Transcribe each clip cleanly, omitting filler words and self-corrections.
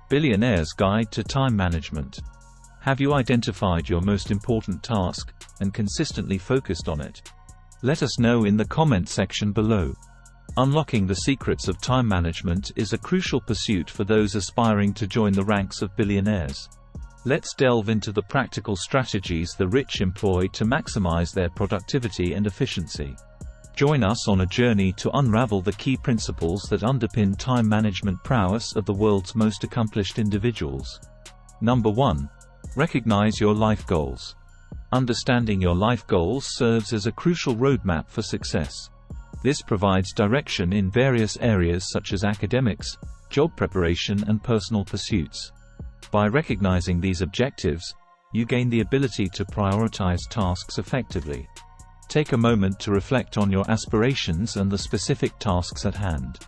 Billionaire's Guide to Time Management. Have you identified your most important task, and consistently focused on it? Let us know in the comment section below. Unlocking the secrets of time management is a crucial pursuit for those aspiring to join the ranks of billionaires. Let's delve into the practical strategies the rich employ to maximize their productivity and efficiency. Join us on a journey to unravel the key principles that underpin time management prowess of the world's most accomplished individuals. Number 1. Recognize your life goals. Understanding your life goals serves as a crucial roadmap for success. This provides direction in various areas such as academics, job preparation, and personal pursuits. By recognizing these objectives, you gain the ability to prioritize tasks effectively. Take a moment to reflect on your aspirations and the specific tasks at hand.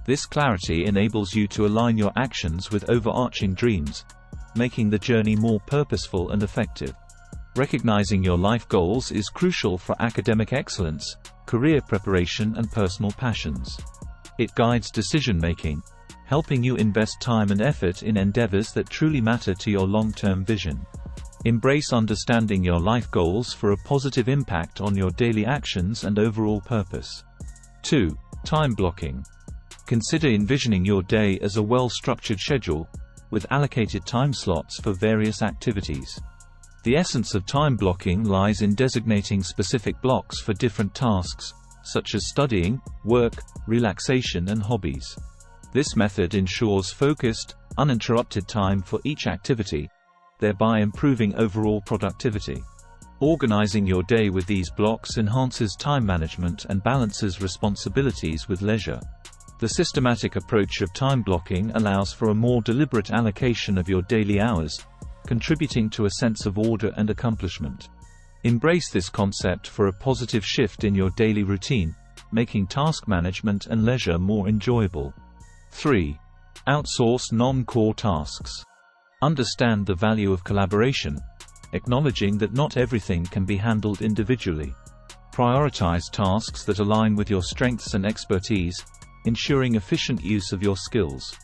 This clarity enables you to align your actions with overarching dreams, making the journey more purposeful and effective. Recognizing your life goals is crucial for academic excellence, career preparation, and personal passions. It guides decision-making, helping you invest time and effort in endeavors that truly matter to your long-term vision. Embrace understanding your life goals for a positive impact on your daily actions and overall purpose. 2. Time blocking. Consider envisioning your day as a well-structured schedule, with allocated time slots for various activities. The essence of time blocking lies in designating specific blocks for different tasks, such as studying, work, relaxation, and hobbies. This method ensures focused, uninterrupted time for each activity, thereby improving overall productivity. Organizing your day with these blocks enhances time management and balances responsibilities with leisure. The systematic approach of time blocking allows for a more deliberate allocation of your daily hours, contributing to a sense of order and accomplishment. Embrace this concept for a positive shift in your daily routine, making task management and leisure more enjoyable. 3. Outsource non-core tasks. Understand the value of collaboration, acknowledging that not everything can be handled individually. Prioritize tasks that align with your strengths and expertise, ensuring efficient use of your skills.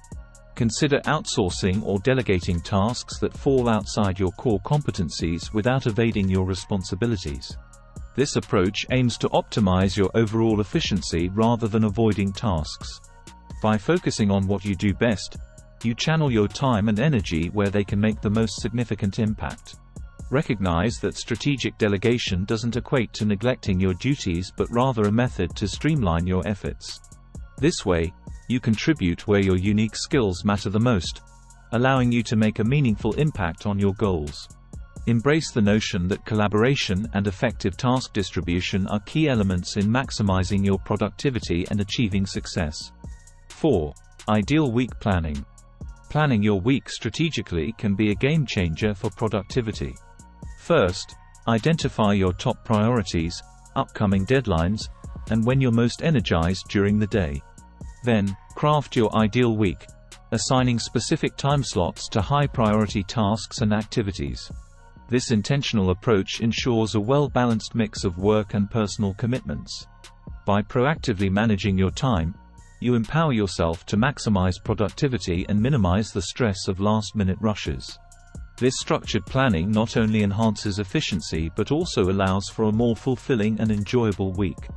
Consider outsourcing or delegating tasks that fall outside your core competencies without evading your responsibilities. This approach aims to optimize your overall efficiency rather than avoiding tasks. By focusing on what you do best, you channel your time and energy where they can make the most significant impact. Recognize that strategic delegation doesn't equate to neglecting your duties but rather a method to streamline your efforts. This way, you contribute where your unique skills matter the most, allowing you to make a meaningful impact on your goals. Embrace the notion that collaboration and effective task distribution are key elements in maximizing your productivity and achieving success. 4. Ideal week planning. Planning your week strategically can be a game changer for productivity. First, identify your top priorities, upcoming deadlines, and when you're most energized during the day. Then, craft your ideal week, assigning specific time slots to high-priority tasks and activities. This intentional approach ensures a well-balanced mix of work and personal commitments. By proactively managing your time, you empower yourself to maximize productivity and minimize the stress of last-minute rushes. This structured planning not only enhances efficiency but also allows for a more fulfilling and enjoyable week.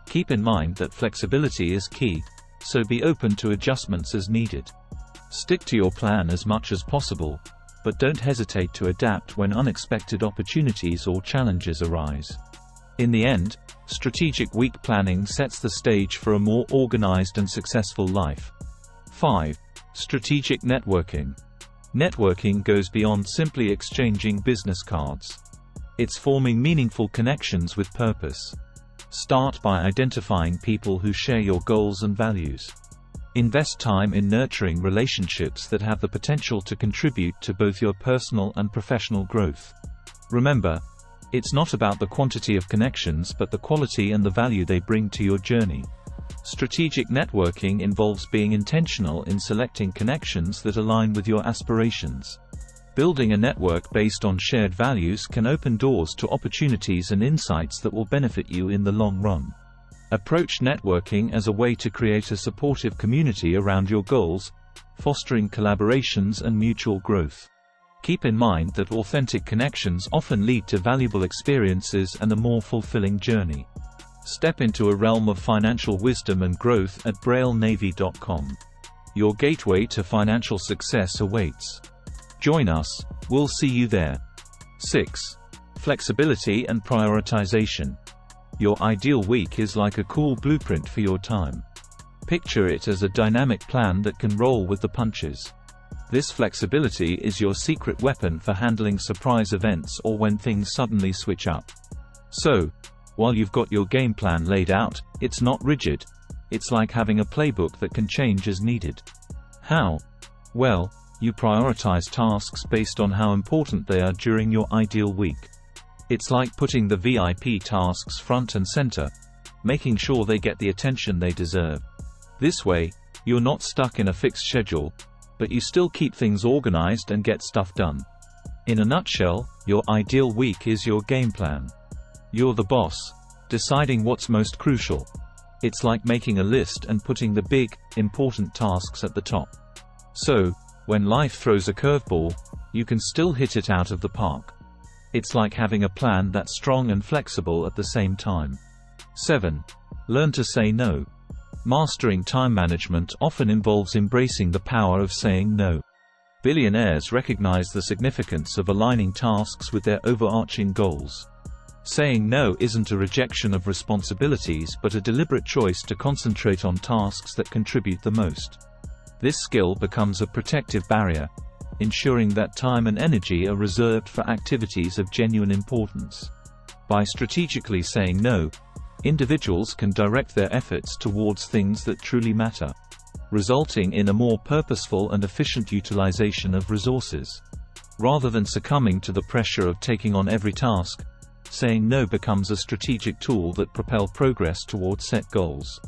Keep in mind that flexibility is key, so be open to adjustments as needed. Stick to your plan as much as possible, but don't hesitate to adapt when unexpected opportunities or challenges arise. In the end, strategic week planning sets the stage for a more organized and successful life. 5. Strategic networking. Networking goes beyond simply exchanging business cards. It's forming meaningful connections with purpose. Start by identifying people who share your goals and values. Invest time in nurturing relationships that have the potential to contribute to both your personal and professional growth. Remember, it's not about the quantity of connections but the quality and the value they bring to your journey. Strategic networking involves being intentional in selecting connections that align with your aspirations. Building a network based on shared values can open doors to opportunities and insights that will benefit you in the long run. Approach networking as a way to create a supportive community around your goals, fostering collaborations and mutual growth. Keep in mind that authentic connections often lead to valuable experiences and a more fulfilling journey. Step into a realm of financial wisdom and growth at braylnavy.com. Your gateway to financial success awaits. Join us, we'll see you there. 6. Flexibility and prioritization. Your ideal week is like a cool blueprint for your time. Picture it as a dynamic plan that can roll with the punches. This flexibility is your secret weapon for handling surprise events or when things suddenly switch up. So, while you've got your game plan laid out, it's not rigid. It's like having a playbook that can change as needed. How? Well, you prioritize tasks based on how important they are during your ideal week. It's like putting the VIP tasks front and center, making sure they get the attention they deserve. This way, you're not stuck in a fixed schedule, but you still keep things organized and get stuff done. In a nutshell, your ideal week is your game plan. You're the boss, deciding what's most crucial. It's like making a list and putting the big, important tasks at the top. So, when life throws a curveball, you can still hit it out of the park. It's like having a plan that's strong and flexible at the same time. 7. Learn to say no. Mastering time management often involves embracing the power of saying no. Billionaires recognize the significance of aligning tasks with their overarching goals. Saying no isn't a rejection of responsibilities but a deliberate choice to concentrate on tasks that contribute the most. This skill becomes a protective barrier, ensuring that time and energy are reserved for activities of genuine importance. By strategically saying no, individuals can direct their efforts towards things that truly matter, resulting in a more purposeful and efficient utilization of resources. Rather than succumbing to the pressure of taking on every task, saying no becomes a strategic tool that propels progress towards set goals.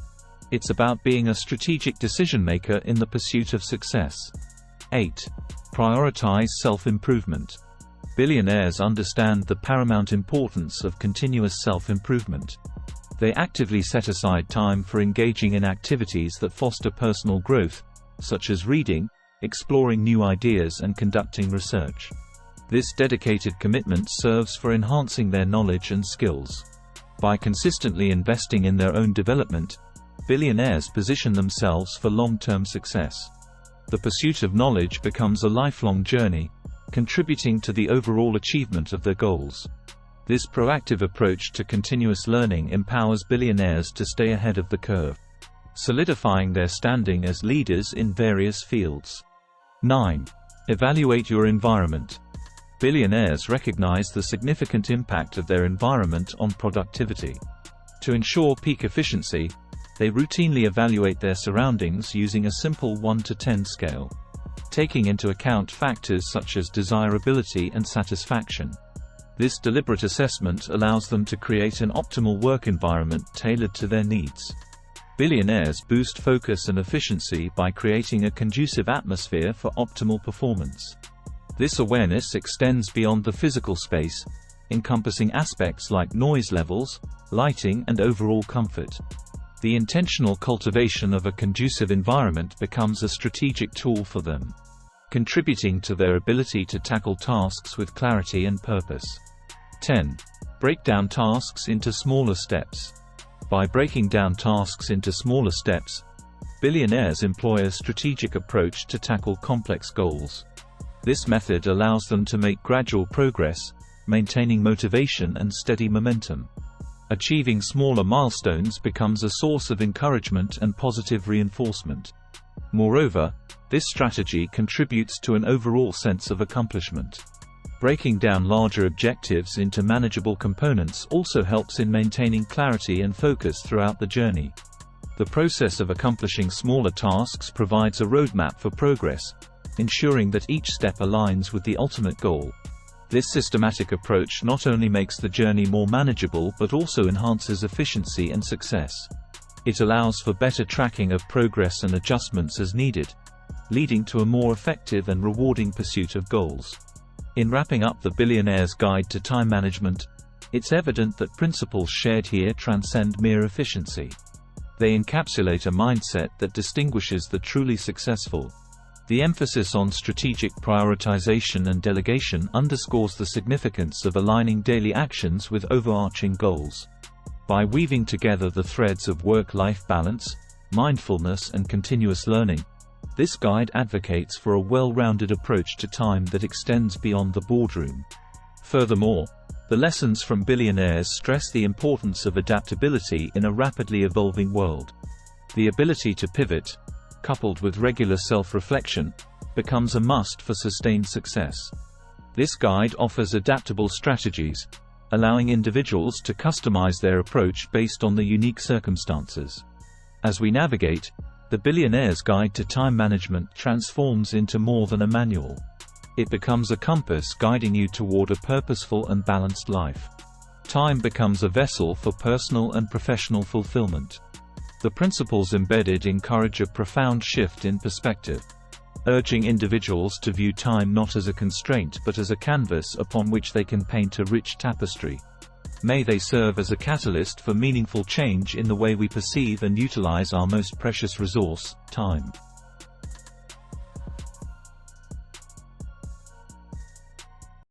It's about being a strategic decision-maker in the pursuit of success. 8. Prioritize self-improvement. Billionaires understand the paramount importance of continuous self-improvement. They actively set aside time for engaging in activities that foster personal growth, such as reading, exploring new ideas and conducting research. This dedicated commitment serves for enhancing their knowledge and skills. By consistently investing in their own development, billionaires position themselves for long-term success. The pursuit of knowledge becomes a lifelong journey, contributing to the overall achievement of their goals. This proactive approach to continuous learning empowers billionaires to stay ahead of the curve, solidifying their standing as leaders in various fields. 9. Evaluate your environment. Billionaires recognize the significant impact of their environment on productivity. To ensure peak efficiency, they routinely evaluate their surroundings using a simple 1 to 10 scale, taking into account factors such as desirability and satisfaction. This deliberate assessment allows them to create an optimal work environment tailored to their needs. Billionaires boost focus and efficiency by creating a conducive atmosphere for optimal performance. This awareness extends beyond the physical space, encompassing aspects like noise levels, lighting and overall comfort. The intentional cultivation of a conducive environment becomes a strategic tool for them, contributing to their ability to tackle tasks with clarity and purpose. 10. Break down tasks into smaller steps. By breaking down tasks into smaller steps, billionaires employ a strategic approach to tackle complex goals. This method allows them to make gradual progress, maintaining motivation and steady momentum. Achieving smaller milestones becomes a source of encouragement and positive reinforcement. Moreover, this strategy contributes to an overall sense of accomplishment. Breaking down larger objectives into manageable components also helps in maintaining clarity and focus throughout the journey. The process of accomplishing smaller tasks provides a roadmap for progress, ensuring that each step aligns with the ultimate goal. This systematic approach not only makes the journey more manageable but also enhances efficiency and success. It allows for better tracking of progress and adjustments as needed, leading to a more effective and rewarding pursuit of goals. In wrapping up the Billionaire's Guide to Time Management, it's evident that principles shared here transcend mere efficiency. They encapsulate a mindset that distinguishes the truly successful, The emphasis on strategic prioritization and delegation underscores the significance of aligning daily actions with overarching goals. By weaving together the threads of work-life balance, mindfulness and continuous learning, this guide advocates for a well-rounded approach to time that extends beyond the boardroom. Furthermore, the lessons from Billionaires stress the importance of adaptability in a rapidly evolving world. The ability to pivot, coupled with regular self-reflection, becomes a must for sustained success. This guide offers adaptable strategies, allowing individuals to customize their approach based on the unique circumstances. As we navigate, the Billionaire's Guide to Time Management transforms into more than a manual. It becomes a compass guiding you toward a purposeful and balanced life. Time becomes a vessel for personal and professional fulfillment. The principles embedded encourage a profound shift in perspective, urging individuals to view time not as a constraint but as a canvas upon which they can paint a rich tapestry. May they serve as a catalyst for meaningful change in the way we perceive and utilize our most precious resource, time.